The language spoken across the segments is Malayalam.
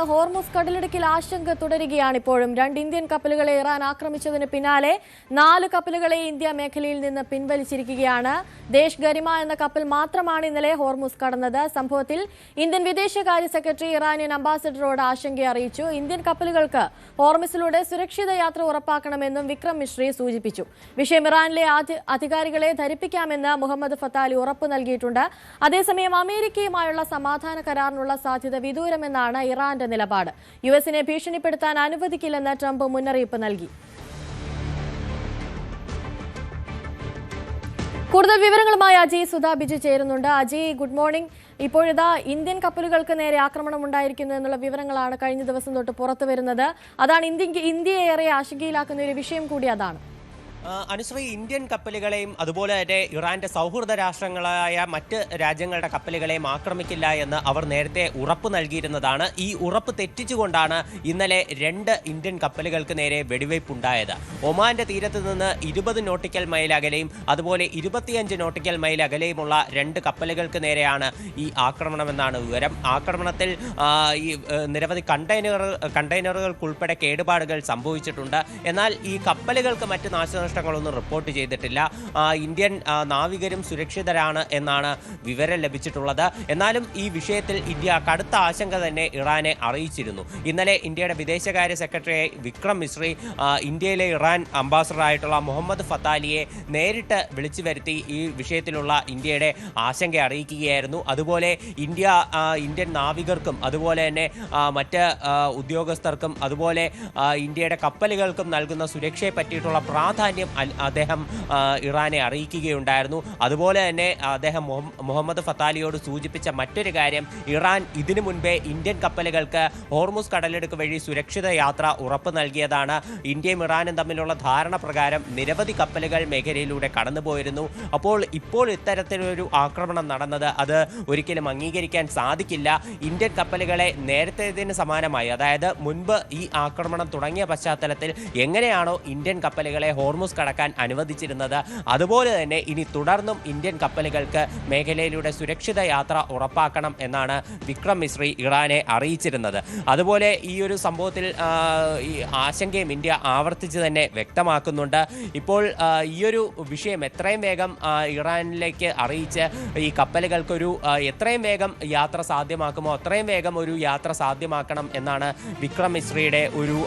ഹോർമുസ് കടലിടുക്കിൽ ആശങ്ക തുടരുകയാണ്. ഇപ്പോഴും 2 ഇന്ത്യൻ കപ്പലുകളെ ഇറാൻ ആക്രമിച്ചതിന് പിന്നാലെ 4 കപ്പലുകളെ ഇന്ത്യ മേഖലയിൽ നിന്ന് പിൻവലിച്ചിരിക്കുകയാണ്. ദേശ് ഗരിമ എന്ന കപ്പൽ മാത്രമാണ് ഇന്നലെ ഹോർമുസ് കടന്നത്. സംഭവത്തിൽ ഇന്ത്യൻ വിദേശകാര്യ സെക്രട്ടറി ഇറാനിയൻ അംബാസഡറോട് ആശങ്ക അറിയിച്ചു. ഇന്ത്യൻ കപ്പലുകൾക്ക് ഹോർമുസിലൂടെ സുരക്ഷിത യാത്ര ഉറപ്പാക്കണമെന്നും വിക്രം മിശ്രി സൂചിപ്പിച്ചു. വിഷയം ഇറാനിലെ അധികാരികളെ ധരിപ്പിക്കാമെന്ന് മുഹമ്മദ് ഫത്താലി ഉറപ്പു നൽകിയിട്ടുണ്ട്. അതേസമയം അമേരിക്കയുമായുള്ള സമാധാന കരാറിനുള്ള സാധ്യത വിദൂരമെന്നാണ് ഇറാന്റെ നിലപാട്. യുഎസിനെ ഭീഷണിപ്പെടുത്താൻ അനുവദിക്കില്ലെന്ന് ട്രംപ് മുന്നറിയിപ്പ് നൽകി. കൂടുതൽ വിവരങ്ങളുമായി അജയ് സുധാ ബിജു ചേരുന്നുണ്ട്. Ajay, good morning. ഇപ്പോഴിതാ ഇന്ത്യൻ കപ്പലുകൾക്ക് നേരെ ആക്രമണം ഉണ്ടായിരിക്കുന്നു എന്നുള്ള വിവരങ്ങളാണ് കഴിഞ്ഞ ദിവസം തൊട്ട് പുറത്തു വരുന്നത്. അതാണ് ഇന്ത്യയെ ഏറെ ആശങ്കയിലാക്കുന്ന ഒരു വിഷയം കൂടി അതാണ്. അനുശ്രീ, ഇന്ത്യൻ കപ്പലുകളെയും അതുപോലെ തന്നെ ഇറാന്റെ സൗഹൃദ രാഷ്ട്രങ്ങളായ മറ്റ് രാജ്യങ്ങളുടെ കപ്പലുകളെയും ആക്രമിക്കില്ല എന്ന് അവർ നേരത്തെ ഉറപ്പ് നൽകിയിരുന്നതാണ്. ഈ ഉറപ്പ് തെറ്റിച്ചുകൊണ്ടാണ് ഇന്നലെ 2 ഇന്ത്യൻ കപ്പലുകൾക്ക് നേരെ വെടിവയ്പുണ്ടായത്. ഒമാന്റെ തീരത്ത് നിന്ന് 20 നോട്ടിക്കൽ മൈൽ അകലെയും അതുപോലെ 25 നോട്ടിക്കൽ മൈൽ അകലെയുമുള്ള 2 കപ്പലുകൾക്ക് നേരെയാണ് ഈ ആക്രമണമെന്നാണ് വിവരം. ആക്രമണത്തിൽ ഈ നിരവധി കണ്ടെയ്നറുകൾക്കുൾപ്പെടെ കേടുപാടുകൾ സംഭവിച്ചിട്ടുണ്ട്. എന്നാൽ ഈ കപ്പലുകൾക്ക് മറ്റ് നാശനഷ്ടങ്ങളൊന്നും റിപ്പോർട്ട് ചെയ്തിട്ടില്ല. ഇന്ത്യൻ നാവികരും സുരക്ഷിതരാണ് എന്നാണ് വിവരം ലഭിച്ചിട്ടുള്ളത്. എന്നാലും ഈ വിഷയത്തിൽ ഇന്ത്യ കടുത്ത ആശങ്ക തന്നെ ഇറാനെ അറിയിച്ചിരുന്നു. ഇന്നലെ ഇന്ത്യയുടെ വിദേശകാര്യ സെക്രട്ടറി വിക്രം മിശ്രി ഇന്ത്യയിലെ ഇറാൻ അംബാസഡറായിട്ടുള്ള മുഹമ്മദ് ഫത്താലിയെ നേരിട്ട് വിളിച്ചു വരുത്തി ഈ വിഷയത്തിലുള്ള ഇന്ത്യയുടെ ആശങ്ക അറിയിക്കുകയായിരുന്നു. അതുപോലെ ഇന്ത്യൻ നാവികർക്കും അതുപോലെ തന്നെ മറ്റ് ഉദ്യോഗസ്ഥർക്കും അതുപോലെ ഇന്ത്യയുടെ കപ്പലുകൾക്കും നൽകുന്ന സുരക്ഷയെ പറ്റിയിട്ടുള്ള പ്രാധാന്യം അദ്ദേഹം ഇറാനെ അറിയിക്കുകയുണ്ടായിരുന്നു. അതുപോലെ തന്നെ അദ്ദേഹം മുഹമ്മദ് ഫത്താലിയോട് സൂചിപ്പിച്ച മറ്റൊരു കാര്യം, ഇറാൻ ഇതിനു മുൻപേ ഇന്ത്യൻ കപ്പലുകൾക്ക് ഹോർമുസ് കടലിടുക്ക് വഴി സുരക്ഷിത യാത്ര ഉറപ്പ് നൽകിയതാണ്. ഇന്ത്യയും ഇറാനും തമ്മിലുള്ള ധാരണ പ്രകാരം നിരവധി കപ്പലുകൾ മേഖലയിലൂടെ കടന്നുപോയിരുന്നു. ഇപ്പോൾ ഇത്തരത്തിലൊരു ആക്രമണം നടന്നത് അത് ഒരിക്കലും അംഗീകരിക്കാൻ സാധിക്കില്ല. ഇന്ത്യൻ കപ്പലുകളെ നേരത്തേതിന് സമാനമായി, അതായത് മുൻപ് ഈ ആക്രമണം തുടങ്ങിയ പശ്ചാത്തലത്തിൽ എങ്ങനെയാണോ ഇന്ത്യൻ കപ്പലുകളെ ഹോർമുസ് കടക്കാൻ അനുവദിച്ചിരുന്നത് അതുപോലെ തന്നെ ഇനി തുടർന്നും ഇന്ത്യൻ കപ്പലുകൾക്ക് മേഖലയിലൂടെ സുരക്ഷിത യാത്ര ഉറപ്പാക്കണം എന്നാണ് വിക്രം മിശ്രി ഇറാനെ അറിയിച്ചിരുന്നത്. അതുപോലെ ഈ ഒരു സംഭവത്തിൽ ഈ ആശങ്കയും ഇന്ത്യ ആവർത്തിച്ച് തന്നെ വ്യക്തമാക്കുന്നുണ്ട്. ഇപ്പോൾ ഈയൊരു വിഷയം എത്രയും വേഗം ഇറാനിലേക്ക് അറിയിച്ച് ഈ കപ്പലുകൾക്കൊരു എത്രയും വേഗം യാത്ര സാധ്യമാക്കുമോ അത്രയും വേഗം ഒരു യാത്ര സാധ്യമാക്കണം എന്നാണ് വിക്രം മിശ്രിയുടെ ഒരു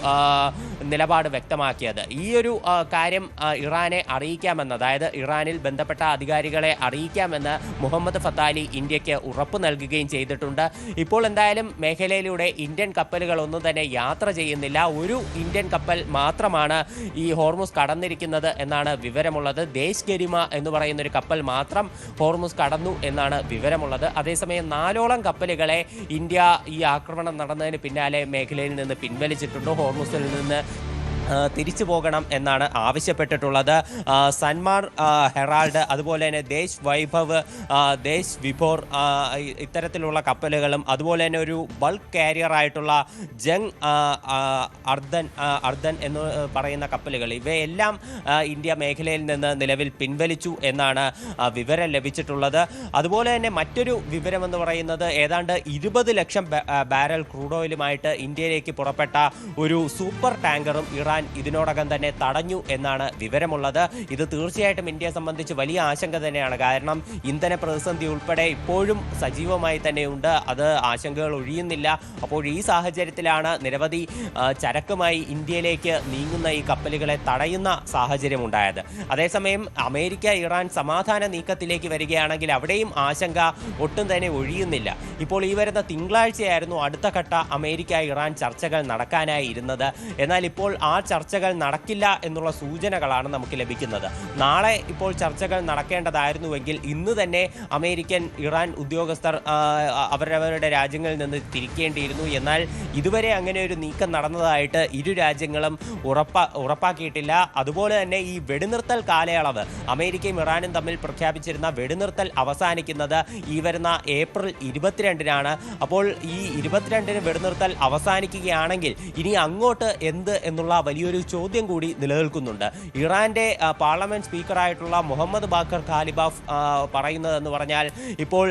നിലപാട് വ്യക്തമാക്കിയത്. ഈ ഒരു കാര്യം ഇറാനെ അറിയിക്കാമെന്ന്, അതായത് ഇറാനിൽ ബന്ധപ്പെട്ട അധികാരികളെ അറിയിക്കാമെന്ന് മുഹമ്മദ് ഫത്താലി ഇന്ത്യക്ക് ഉറപ്പ് നൽകുകയും ചെയ്തിട്ടുണ്ട്. ഇപ്പോൾ എന്തായാലും മേഖലയിലൂടെ ഇന്ത്യൻ കപ്പലുകളൊന്നും തന്നെ യാത്ര ചെയ്യുന്നില്ല. ഒരു ഇന്ത്യൻ കപ്പൽ മാത്രമാണ് ഈ ഹോർമുസ് കടന്നിരിക്കുന്നത് എന്നാണ് വിവരമുള്ളത്. ദേശ് ഗരിമ എന്ന് പറയുന്ന ഒരു കപ്പൽ മാത്രം ഹോർമുസ് കടന്നു എന്നാണ് വിവരമുള്ളത്. അതേസമയം 4ഓളം കപ്പലുകളെ ഇന്ത്യ ഈ ആക്രമണം നടന്നതിന് പിന്നാലെ മേഖലയിൽ നിന്ന് പിൻവലിച്ചിട്ടുണ്ട്. ഹോർമുസിൽ നിന്ന് തിരിച്ചു പോകണം എന്നാണ് ആവശ്യപ്പെട്ടിട്ടുള്ളത്. സൻമാർ ഹെറാൾഡ് അതുപോലെ തന്നെ ദേശ് വൈഭവ്, ദേശ് വിഭോർ ഇത്തരത്തിലുള്ള കപ്പലുകളും അതുപോലെ തന്നെ ഒരു ബൾക്ക് കാരിയർ ആയിട്ടുള്ള ജംഗ് അർദൻ എന്ന് പറയുന്ന കപ്പലുകൾ, ഇവയെല്ലാം ഇന്ത്യ മേഖലയിൽ നിന്ന് നിലവിൽ പിൻവലിച്ചു എന്നാണ് വിവരം ലഭിച്ചിട്ടുള്ളത്. അതുപോലെ തന്നെ മറ്റൊരു വിവരമെന്ന് പറയുന്നത് ഏതാണ്ട് 20 ലക്ഷം ബാരൽ ക്രൂഡ് ഓയിലുമായിട്ട് ഇന്ത്യയിലേക്ക് പുറപ്പെട്ട ഒരു സൂപ്പർ ടാങ്കറും ഇറാൻ ഇതിനോടകം തന്നെ തടഞ്ഞു എന്നാണ് വിവരമുള്ളത്. ഇത് തീർച്ചയായിട്ടും ഇന്ത്യയെ സംബന്ധിച്ച് വലിയ ആശങ്ക തന്നെയാണ്. കാരണം ഇന്ധന പ്രതിസന്ധി ഉൾപ്പെടെ ഇപ്പോഴും സജീവമായി തന്നെയുണ്ട്. അത് ആശങ്കകൾ ഒഴിയുന്നില്ല. അപ്പോൾ ഈ സാഹചര്യത്തിലാണ് നിരവധി ചരക്കുമായി ഇന്ത്യയിലേക്ക് നീങ്ങുന്ന ഈ കപ്പലുകളെ തടയുന്ന സാഹചര്യം ഉണ്ടായത്. അതേസമയം അമേരിക്ക ഇറാൻ സമാധാന നീക്കത്തിലേക്ക് വരികയാണെങ്കിൽ അവിടെയും ആശങ്ക ഒട്ടും തന്നെ ഒഴിയുന്നില്ല. ഇപ്പോൾ ഈ വരുന്ന തിങ്കളാഴ്ചയായിരുന്നു അടുത്ത ഘട്ട അമേരിക്ക ഇറാൻ ചർച്ചകൾ നടക്കാനായി ഇരുന്നത്. എന്നാൽ ഇപ്പോൾ ആ ചർച്ചകൾ നടക്കില്ല എന്നുള്ള സൂചനകളാണ് നമുക്ക് ലഭിക്കുന്നത്. നാളെ ഇപ്പോൾ ചർച്ചകൾ നടക്കേണ്ടതായിരുന്നുവെങ്കിൽ ഇന്ന് തന്നെ അമേരിക്കൻ ഇറാൻ ഉദ്യോഗസ്ഥർ അവരവരുടെ രാജ്യങ്ങളിൽ നിന്ന് തിരിക്കേണ്ടിയിരുന്നു. എന്നാൽ ഇതുവരെ അങ്ങനെ ഒരു നീക്കം നടന്നതായിട്ട് ഇരു രാജ്യങ്ങളും ഉറപ്പാക്കിയിട്ടില്ല. അതുപോലെ തന്നെ ഈ വെടിനിർത്തൽ കാലയളവ് അമേരിക്കയും ഇറാനും തമ്മിൽ പ്രഖ്യാപിച്ചിരുന്ന വെടിനിർത്തൽ അവസാനിക്കുന്നത് ഈ വരുന്ന ഏപ്രിൽ 22-നാണ്. അപ്പോൾ ഈ 22-ന് വെടിനിർത്തൽ അവസാനിക്കുകയാണെങ്കിൽ ഇനി അങ്ങോട്ട് എന്ത് എന്നുള്ള വലിയൊരു ചോദ്യം കൂടി നിലനിൽക്കുന്നുണ്ട്. ഇറാന്റെ പാർലമെന്റ് സ്പീക്കറായിട്ടുള്ള മുഹമ്മദ് ബാക്കർ ഖാലിബാഫ് പറയുന്നതെന്ന് പറഞ്ഞാൽ ഇപ്പോൾ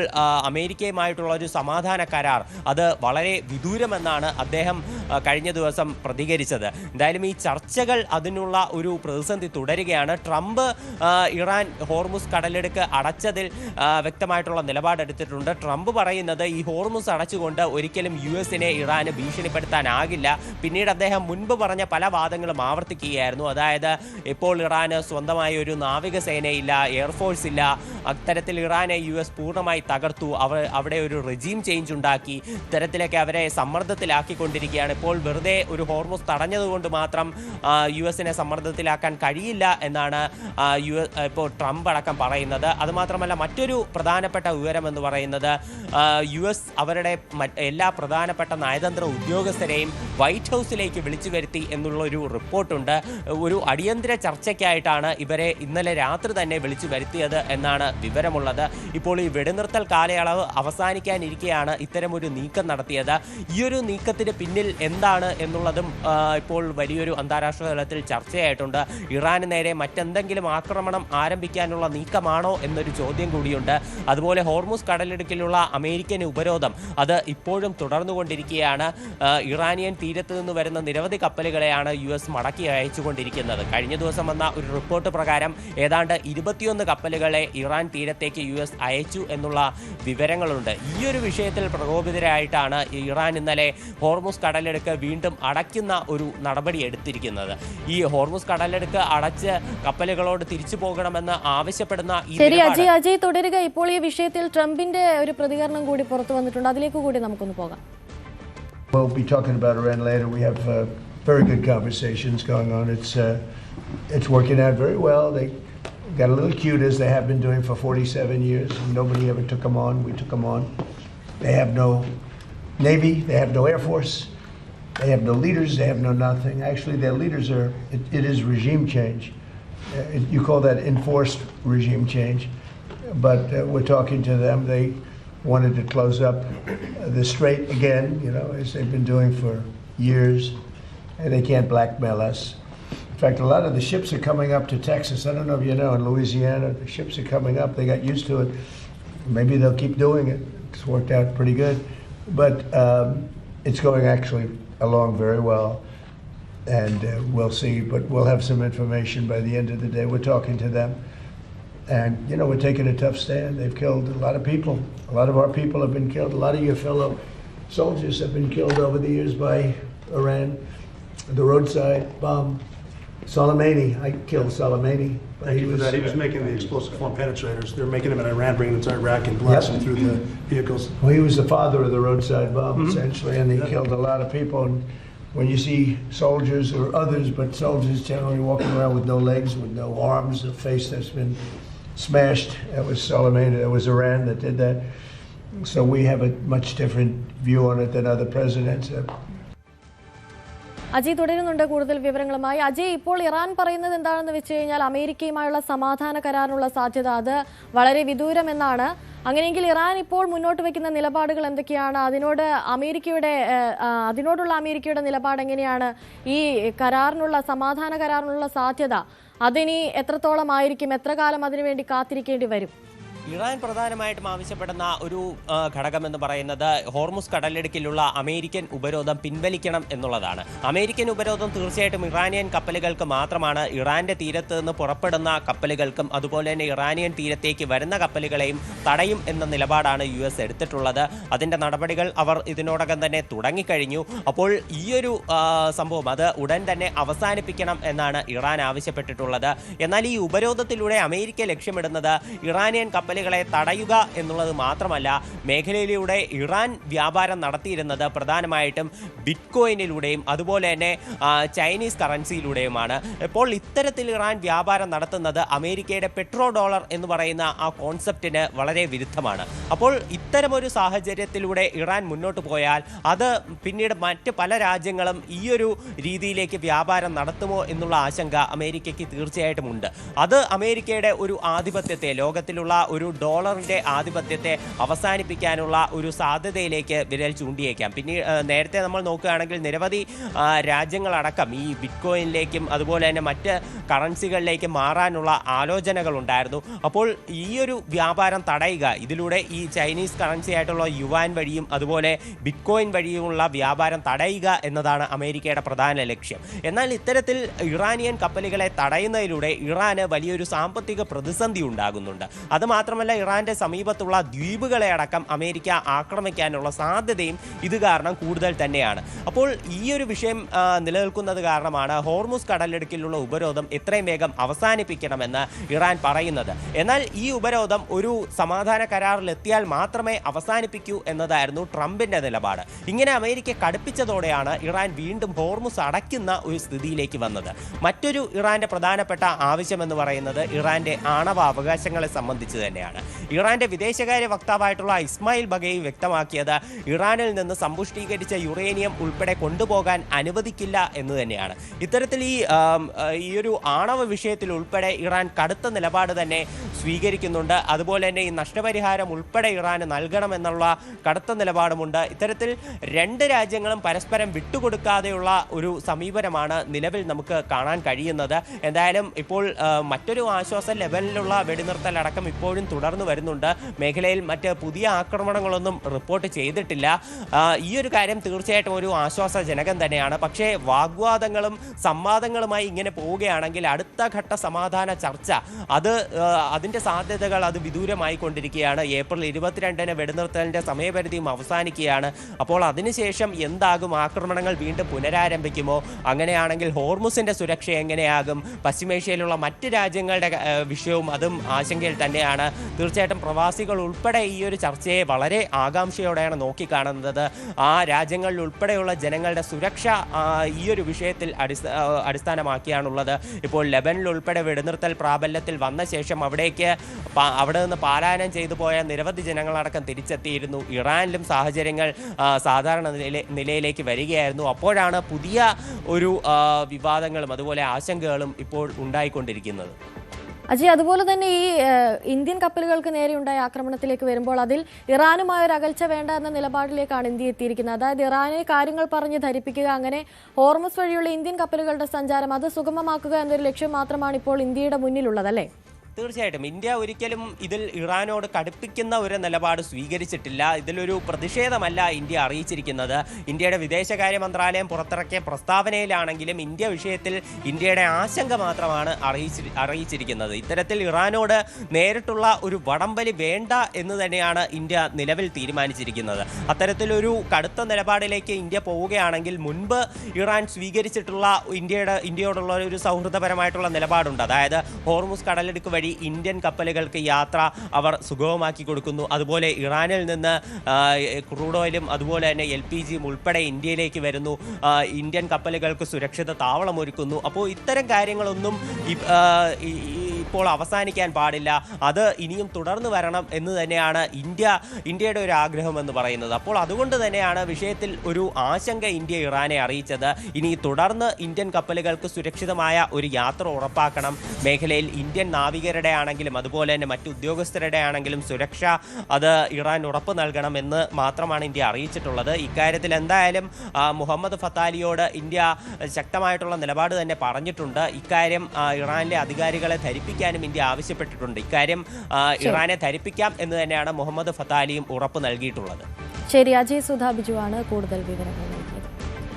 അമേരിക്കയുമായിട്ടുള്ള ഒരു സമാധാന കരാർ അത് വളരെ വിദൂരമെന്നാണ് അദ്ദേഹം കഴിഞ്ഞ ദിവസം പ്രതികരിച്ചത്. എന്തായാലും ഈ ചർച്ചകൾ അതിനുള്ള ഒരു പ്രതിസന്ധി തുടരുകയാണ്. ട്രംപ് ഇറാൻ ഹോർമുസ് കടലിടുക്ക് അടച്ചതിൽ വ്യക്തമായിട്ടുള്ള നിലപാടെടുത്തിട്ടുണ്ട്. ട്രംപ് പറയുന്നത് ഈ ഹോർമുസ് അടച്ചുകൊണ്ട് ഒരിക്കലും യുഎസിനെ ഇറാന് ഭീഷണിപ്പെടുത്താനാകില്ല. പിന്നീട് അദ്ദേഹം മുൻപ് പറഞ്ഞ പല വാദങ്ങളും ആവർത്തിക്കുകയായിരുന്നു. അതായത് ഇപ്പോൾ ഇറാന് സ്വന്തമായി ഒരു നാവികസേനയില്ല, എയർഫോഴ്സ് ഇല്ല, അത്തരത്തിൽ ഇറാനെ യുഎസ് പൂർണ്ണമായി തകർത്തു, അവിടെ ഒരു റെജീം ചേഞ്ച് ഉണ്ടാക്കി, ഇത്തരത്തിലേക്ക് അവരെ സമ്മർദ്ദത്തിലാക്കിക്കൊണ്ടിരിക്കുകയാണ്. ഇപ്പോൾ വെറുതെ ഒരു ഹോർമുസ് തടഞ്ഞതുകൊണ്ട് മാത്രം യുഎസിനെ സമ്മർദ്ദത്തിലാക്കാൻ കഴിയില്ല എന്നാണ് ഇപ്പോൾ ട്രംപ് അടക്കം പറയുന്നത്. അതുമാത്രമല്ല മറ്റൊരു പ്രധാനപ്പെട്ട വിവരം എന്ന് പറയുന്നത് യുഎസ് അവരുടെ എല്ലാ പ്രധാനപ്പെട്ട നയതന്ത്ര ഉദ്യോഗസ്ഥരെയും വൈറ്റ് ഹൗസിലേക്ക് വിളിച്ചു വരുത്തി എന്നുള്ളൊരു റിപ്പോർട്ടുണ്ട്. ഒരു അടിയന്തര ചർച്ചയ്ക്കായിട്ടാണ് ഇവരെ ഇന്നലെ രാത്രി തന്നെ വിളിച്ചു വരുത്തിയത് എന്നാണ് വിവരമുള്ളത്. ഇപ്പോൾ ഈ വെടിനിർത്തൽ കാലയളവ് അവസാനിക്കാനിരിക്കെയാണ് ഇത്തരമൊരു നീക്കം നടത്തിയത്. ഈ ഒരു നീക്കത്തിന് പിന്നിൽ എന്താണ് എന്നുള്ളതും ഇപ്പോൾ വലിയൊരു അന്താരാഷ്ട്ര തലത്തിൽ ചർച്ചയായിട്ടുണ്ട്. ഇറാന് നേരെ മറ്റെന്തെങ്കിലും ആക്രമണം ആരംഭിക്കാനുള്ള നീക്കമാണോ എന്നൊരു ചോദ്യം കൂടിയുണ്ട്. അതുപോലെ ഹോർമുസ് കടലിടുക്കിലുള്ള അമേരിക്കൻ ഉപരോധം അത് ഇപ്പോഴും തുടർന്നുകൊണ്ടിരിക്കുകയാണ്. ഇറാനിയൻ തീരത്ത് നിന്ന് വരുന്ന നിരവധി കപ്പലുകളെയാണ് യുഎസ് മടക്കി അയച്ചുകൊണ്ടിരിക്കുന്നത്. കഴിഞ്ഞ ദിവസം വന്ന ഒരു റിപ്പോർട്ട് പ്രകാരം ഏതാണ്ട് 21 കപ്പലുകളെ ഇറാൻ തീരത്തേക്ക് യുഎസ് അയച്ചു എന്നുള്ള വിവരങ്ങളുണ്ട്. ഈ ഒരു വിഷയത്തിൽ പ്രകോപിതരായിട്ടാണ് ഇറാൻ ഇന്നലെ ഹോർമുസ് കടലിടുക്ക് വീണ്ടും അടയ്ക്കുന്ന ഒരു നടപടി എടുത്തിരിക്കുന്നത്. ഈ ഹോർമുസ് കടലിടുക്ക് അടച്ച് കപ്പലുകളോട് തിരിച്ചു പോകണമെന്ന് ആവശ്യപ്പെടുന്ന ശരി അജയ് തുടരുക. ഇപ്പോൾ ഈ വിഷയത്തിൽ ട്രംപിന്റെ ഒരു പ്രതികരണം കൂടി പുറത്തു വന്നിട്ടുണ്ട്, അതിലേക്ക് കൂടി നമുക്കൊന്ന് പോകാം. We'll be talking about Iran later. We have very good conversations going on. It's working out very well. They got a little cute as they have been doing for 47 years. Nobody ever took them on. We took them on. They have no Navy. They have no Air Force. They have no leaders. They have no nothing. Actually, their leaders are, it is regime change. You call that enforced regime change. But we're talking to them. They wanted to close up the strait again, as they've been doing for years. And they can't blackmail us. In fact, a lot of the ships are coming up to Texas. I don't know if you know, in Louisiana, the ships are coming up. They got used to it. Maybe they'll keep doing it. It's worked out pretty good. But it's going actually along very well. And we'll see. But we'll have some information by the end of the day. We're talking to them. And, we're taking a tough stand. They've killed a lot of people. A lot of our people have been killed. A lot of your fellow soldiers have been killed over the years by Iran. The roadside bomb. Soleimani, I killed Soleimani. He was making the explosive form penetrators. They're making them in Iran, bringing them to Iraq and blasting through the vehicles. Well, he was the father of the roadside bomb, essentially, and he killed a lot of people. And when you see soldiers or others, but soldiers generally walking around with no legs, with no arms, a face that's been smashed, that was Soleimani, that was Iran that did that. So we have a much different view on it than other presidents have. Ajay തുടരുന്നുണ്ട് കൂടുതൽ വിവരങ്ങളുമായി. അജയ്, ഇപ്പോൾ ഇറാൻ പറയുന്നത് എന്താണെന്ന് വെച്ച് കഴിഞ്ഞാൽ അമേരിക്കയുമായുള്ള സമാധാന കരാറിനുള്ള സാധ്യത അത് വളരെ വിദൂരമെന്നാണ്. അങ്ങനെയെങ്കിൽ ഇറാൻ ഇപ്പോൾ മുന്നോട്ട് വയ്ക്കുന്ന നിലപാടുകൾ എന്തൊക്കെയാണ്? അതിനോടുള്ള അമേരിക്കയുടെ നിലപാട് എങ്ങനെയാണ്? ഈ സമാധാന കരാറിനുള്ള സാധ്യത അതിനി എത്രത്തോളം ആയിരിക്കും? എത്ര കാലം അതിനുവേണ്ടി കാത്തിരിക്കേണ്ടി വരും? ഇറാൻ പ്രധാനമായിട്ടും ആവശ്യപ്പെടുന്ന ഒരു ഘടകമെന്ന് പറയുന്നത് ഹോർമുസ് കടലിടുക്കിലുള്ള അമേരിക്കൻ ഉപരോധം പിൻവലിക്കണം എന്നുള്ളതാണ്. അമേരിക്കൻ ഉപരോധം തീർച്ചയായിട്ടും ഇറാനിയൻ കപ്പലുകൾക്ക് മാത്രമാണ്. ഇറാന്റെ തീരത്ത് നിന്ന് പുറപ്പെടുന്ന കപ്പലുകൾക്കും അതുപോലെ തന്നെ ഇറാനിയൻ തീരത്തേക്ക് വരുന്ന കപ്പലുകളെയും തടയും എന്ന നിലപാടാണ് യുഎസ് എടുത്തിട്ടുള്ളത്. അതിൻ്റെ നടപടികൾ അവർ ഇതിനോടകം തന്നെ തുടങ്ങിക്കഴിഞ്ഞു. അപ്പോൾ ഈയൊരു സംഭവം അത് ഉടൻ തന്നെ അവസാനിപ്പിക്കണം എന്നാണ് ഇറാൻ ആവശ്യപ്പെട്ടിട്ടുള്ളത്. എന്നാൽ ഈ ഉപരോധത്തിലൂടെ അമേരിക്ക ലക്ഷ്യമിടുന്നത് ഇറാനിയൻ കപ്പലുകളെ തടയുക എന്നുള്ളത് മാത്രമല്ല, മേഖലയിലൂടെ ഇറാൻ വ്യാപാരം നടത്തിയിരുന്നത് പ്രധാനമായിട്ടും ബിറ്റ്കോയിനിലൂടെയും അതുപോലെ തന്നെ ചൈനീസ് കറൻസിയിലൂടെയുമാണ്. ഇപ്പോൾ ഇത്തരത്തിൽ ഇറാൻ വ്യാപാരം നടത്തുന്നത് അമേരിക്കയുടെ പെട്രോ ഡോളർ എന്ന് പറയുന്ന ആ കോൺസെപ്റ്റിന് വളരെ വിരുദ്ധമാണ്. അപ്പോൾ ഇത്തരമൊരു സാഹചര്യത്തിലൂടെ ഇറാൻ മുന്നോട്ട് പോയാൽ അത് പിന്നീട് മറ്റ് പല രാജ്യങ്ങളും ഈയൊരു രീതിയിലേക്ക് വ്യാപാരം നടത്തുമോ എന്നുള്ള ആശങ്ക അമേരിക്കയ്ക്ക് തീർച്ചയായിട്ടും ഉണ്ട്. അത് അമേരിക്കയുടെ ഒരു ആധിപത്യത്തെ, ലോകത്തിലുള്ള ഒരു ഒരു ഡോളറിന്റെ ആധിപത്യത്തെ അവസാനിപ്പിക്കാനുള്ള ഒരു സാധ്യതയിലേക്ക് വിരൽ ചൂണ്ടിയേക്കാം. പിന്നെ നേരത്തെ നമ്മൾ നോക്കുകയാണെങ്കിൽ നിരവധി രാജ്യങ്ങളടക്കം ഈ ബിറ്റ്കോയിനിലേക്കും അതുപോലെ തന്നെ മറ്റ് കറൻസികളിലേക്കും മാറാനുള്ള ആലോചനകൾ ഉണ്ടായിരുന്നു. അപ്പോൾ ഈ ഒരു വ്യാപാരം തടയുക, ഇതിലൂടെ ഈ ചൈനീസ് കറൻസി ആയിട്ടുള്ള യുവാൻ വഴിയും അതുപോലെ ബിറ്റ്കോയിൻ വഴിയുമുള്ള വ്യാപാരം തടയുക എന്നതാണ് അമേരിക്കയുടെ പ്രധാന ലക്ഷ്യം. എന്നാൽ ഇത്തരത്തിൽ ഇറാനിയൻ കപ്പലുകളെ തടയുന്നതിലൂടെ ഇറാന് വലിയൊരു സാമ്പത്തിക പ്രതിസന്ധി ഉണ്ടാകുന്നുണ്ട്. അതുമാത്രമല്ല, ഇറാന്റെ സമീപത്തുള്ള ദ്വീപുകളെ അടക്കം അമേരിക്ക ആക്രമിക്കാനുള്ള സാധ്യതയും ഇത് കാരണം കൂടുതൽ തന്നെയാണ്. അപ്പോൾ ഈ ഒരു വിഷയം നിലനിൽക്കുന്നത് കാരണമാണ് ഹോർമുസ് കടലിടുക്കിലുള്ള ഉപരോധം എത്രയും വേഗം അവസാനിപ്പിക്കണമെന്ന് ഇറാൻ പറയുന്നത്. എന്നാൽ ഈ ഉപരോധം ഒരു സമാധാന കരാറിലെത്തിയാൽ മാത്രമേ അവസാനിപ്പിക്കൂ എന്നതായിരുന്നു ട്രംപിന്റെ നിലപാട്. ഇങ്ങനെ അമേരിക്ക കടുപ്പിച്ചതോടെയാണ് ഇറാൻ വീണ്ടും ഹോർമുസ് അടയ്ക്കുന്ന ഒരു സ്ഥിതിയിലേക്ക് വന്നത്. മറ്റൊരു ഇറാന്റെ പ്രധാനപ്പെട്ട ആവശ്യമെന്ന് പറയുന്നത് ഇറാന്റെ ആണവ അവകാശങ്ങളെ സംബന്ധിച്ച് തന്നെയാണ്. ഇറാന്റെ വിദേശകാര്യ വക്താവായിട്ടുള്ള ഇസ്മായിൽ ബഗേയി വ്യക്തമാക്കിയത് ഇറാനിൽ നിന്ന് സമ്പുഷ്ടീകരിച്ച യുറേനിയം ഉൾപ്പെടെ കൊണ്ടുപോകാൻ അനുവദിക്കില്ല എന്ന് തന്നെയാണ്. ഇത്തരത്തിൽ ഈ ഒരു ആണവ വിഷയത്തിൽ ഉൾപ്പെടെ ഇറാൻ കടുത്ത നിലപാട് തന്നെ സ്വീകരിക്കുന്നുണ്ട്. അതുപോലെ തന്നെ ഈ നഷ്ടപരിഹാരം ഉൾപ്പെടെ ഇറാന് നൽകണമെന്നുള്ള കടുത്ത നിലപാടുമുണ്ട്. ഇത്തരത്തിൽ രണ്ട് രാജ്യങ്ങളും പരസ്പരം വിട്ടുകൊടുക്കാതെയുള്ള ഒരു സമീപനമാണ് നിലവിൽ നമുക്ക് കാണാൻ കഴിയുന്നത്. എന്തായാലും ഇപ്പോൾ മറ്റൊരു ആശ്വാസ ലെവലിലുള്ള വെടിനിർത്തലടക്കം ഇപ്പോഴും തുടർന്നു വരുന്നുണ്ട്. മേഖലയിൽ മറ്റ് പുതിയ ആക്രമണങ്ങളൊന്നും റിപ്പോർട്ട് ചെയ്തിട്ടില്ല. ഈ ഒരു കാര്യം തീർച്ചയായിട്ടും ഒരു ആശ്വാസജനകം തന്നെയാണ്. പക്ഷേ വാഗ്വാദങ്ങളും സംവാദങ്ങളുമായി ഇങ്ങനെ പോവുകയാണെങ്കിൽ അടുത്ത ഘട്ട സമാധാന ചർച്ച അതിൻ്റെ സാധ്യതകൾ അത് വിദൂരമായി കൊണ്ടിരിക്കുകയാണ്. ഏപ്രിൽ 22-ന് വെടിനിർത്തലിൻ്റെ സമയപരിധിയും അവസാനിക്കുകയാണ്. അപ്പോൾ അതിനുശേഷം എന്താകും? ആക്രമണങ്ങൾ വീണ്ടും പുനരാരംഭിക്കുമോ? അങ്ങനെയാണെങ്കിൽ ഹോർമുസിൻ്റെ സുരക്ഷ എങ്ങനെയാകും? പശ്ചിമേഷ്യയിലുള്ള മറ്റ് രാജ്യങ്ങളുടെ വിഷയവും അതും ആശങ്കയിൽ തന്നെയാണ്. തീർച്ചയായിട്ടും പ്രവാസികൾ ഉൾപ്പെടെ ഈ ഒരു ചർച്ചയെ വളരെ ആകാംക്ഷയോടെയാണ് നോക്കിക്കാണുന്നത്. ആ രാജ്യങ്ങളിൽ ഉൾപ്പെടെയുള്ള ജനങ്ങളുടെ സുരക്ഷ ഈ ഒരു വിഷയത്തിൽ അടിസ്ഥാനമാക്കിയാണുള്ളത്. ഇപ്പോൾ ലെബനിൽ ഉൾപ്പെടെ വെടിനിർത്തൽ പ്രാബല്യത്തിൽ വന്ന ശേഷം അവിടെ നിന്ന് പാലായനം ചെയ്തു പോയ നിരവധി ജനങ്ങളടക്കം തിരിച്ചെത്തിയിരുന്നു. ഇറാനിലും സാഹചര്യങ്ങൾ സാധാരണ നിലയിലേക്ക് വരികയായിരുന്നു. അപ്പോഴാണ് പുതിയ ഒരു വിവാദങ്ങളും അതുപോലെ ആശങ്കകളും ഇപ്പോൾ ഉണ്ടായിക്കൊണ്ടിരിക്കുന്നത്. അജയ്, അതുപോലെ തന്നെ ഈ ഇന്ത്യൻ കപ്പലുകൾക്ക് നേരെയുണ്ടായ ആക്രമണത്തിലേക്ക് വരുമ്പോൾ അതിൽ ഇറാനുമായ ഒരു അകൽച്ച വേണ്ട എന്ന നിലപാടിലേക്കാണ് ഇന്ത്യ എത്തിയിരിക്കുന്നത്. അതായത് ഇറാനെ കാര്യങ്ങൾ പറഞ്ഞ് ധരിപ്പിക്കുക, അങ്ങനെ ഹോർമുസ് വഴിയുള്ള ഇന്ത്യൻ കപ്പലുകളുടെ സഞ്ചാരം അത് സുഗമമാക്കുക എന്നൊരു ലക്ഷ്യം മാത്രമാണ് ഇപ്പോൾ ഇന്ത്യയുടെ മുന്നിലുള്ളതല്ലേ? തീർച്ചയായിട്ടും ഇന്ത്യ ഒരിക്കലും ഇതിൽ ഇറാനോട് കടുപ്പിക്കുന്ന ഒരു നിലപാട് സ്വീകരിച്ചിട്ടില്ല. ഇതിലൊരു പ്രതിഷേധമല്ല ഇന്ത്യ അറിയിച്ചിരിക്കുന്നത്. ഇന്ത്യയുടെ വിദേശകാര്യ മന്ത്രാലയം പുറത്തിറക്കിയ പ്രസ്താവനയിലാണെങ്കിലും ഇന്ത്യ വിഷയത്തിൽ ഇന്ത്യയുടെ ആശങ്ക മാത്രമാണ് അറിയിച്ചിരിക്കുന്നത്. ഇത്തരത്തിൽ ഇറാനോട് നേരിട്ടുള്ള ഒരു വടംവലി വേണ്ട എന്ന് തന്നെയാണ് ഇന്ത്യ നിലവിൽ തീരുമാനിച്ചിരിക്കുന്നത്. അത്തരത്തിലൊരു കടുത്ത നിലപാടിലേക്ക് ഇന്ത്യ പോവുകയാണെങ്കിൽ മുൻപ് ഇറാൻ സ്വീകരിച്ചിട്ടുള്ള ഇന്ത്യയോടുള്ള ഒരു സൗഹൃദപരമായിട്ടുള്ള നിലപാടുണ്ട്. അതായത് ഹോർമുസ് കടലിടുക്ക് വഴി ഇന്ത്യൻ കപ്പലുകൾക്ക് യാത്ര അവർ സുഗമമാക്കി കൊടുക്കുന്നു. അതുപോലെ ഇറാനിൽ നിന്ന് ക്രൂഡ് ഓയിലും അതുപോലെ തന്നെ LPGയും ഉൾപ്പെടെ ഇന്ത്യയിലേക്ക് വരുന്നു. ഇന്ത്യൻ കപ്പലുകൾക്ക് സുരക്ഷിത താവളം ഒരുക്കുന്നു. അപ്പോൾ ഇത്തരം കാര്യങ്ങളൊന്നും ഇപ്പോൾ അവസാനിക്കാൻ പാടില്ല. അത് ഇനിയും തുടർന്ന് വരണം എന്ന് തന്നെയാണ് ഇന്ത്യയുടെ ഒരു ആഗ്രഹം എന്ന് പറയുന്നത്. അപ്പോൾ അതുകൊണ്ട് തന്നെയാണ് വിഷയത്തിൽ ഒരു ആശങ്ക ഇന്ത്യ ഇറാനെ അറിയിച്ചത്. ഇനി തുടർന്ന് ഇന്ത്യൻ കപ്പലുകൾക്ക് സുരക്ഷിതമായ ഒരു യാത്ര ഉറപ്പാക്കണം. മേഖലയിൽ ഇന്ത്യൻ നാവികരുടെ ആണെങ്കിലും അതുപോലെ തന്നെ മറ്റു ഉദ്യോഗസ്ഥരുടെ ആണെങ്കിലും സുരക്ഷ അത് ഇറാൻ ഉറപ്പ് നൽകണം എന്ന് മാത്രമാണ് ഇന്ത്യ അറിയിച്ചിട്ടുള്ളത്. ഇക്കാര്യത്തിൽ എന്തായാലും മുഹമ്മദ് ഫത്താലിയോട് ഇന്ത്യ ശക്തമായിട്ടുള്ള നിലപാട് തന്നെ പറഞ്ഞിട്ടുണ്ട്. ഇക്കാര്യം ഇറാനിലെ അധികാരികളെ ധരിപ്പിക്കാനും ഇന്ത്യ ആവശ്യപ്പെട്ടിട്ടുണ്ട്. ഇക്കാര്യം ഇറാനെ ധരിപ്പിക്കാം എന്ന് തന്നെയാണ് മുഹമ്മദ് ഫത്താലിയും ഉറപ്പ് നൽകിയിട്ടുള്ളത്. ശരി, അജയ് സുധാ ബിജുവാണ് കൂടുതൽ വിവരങ്ങൾ.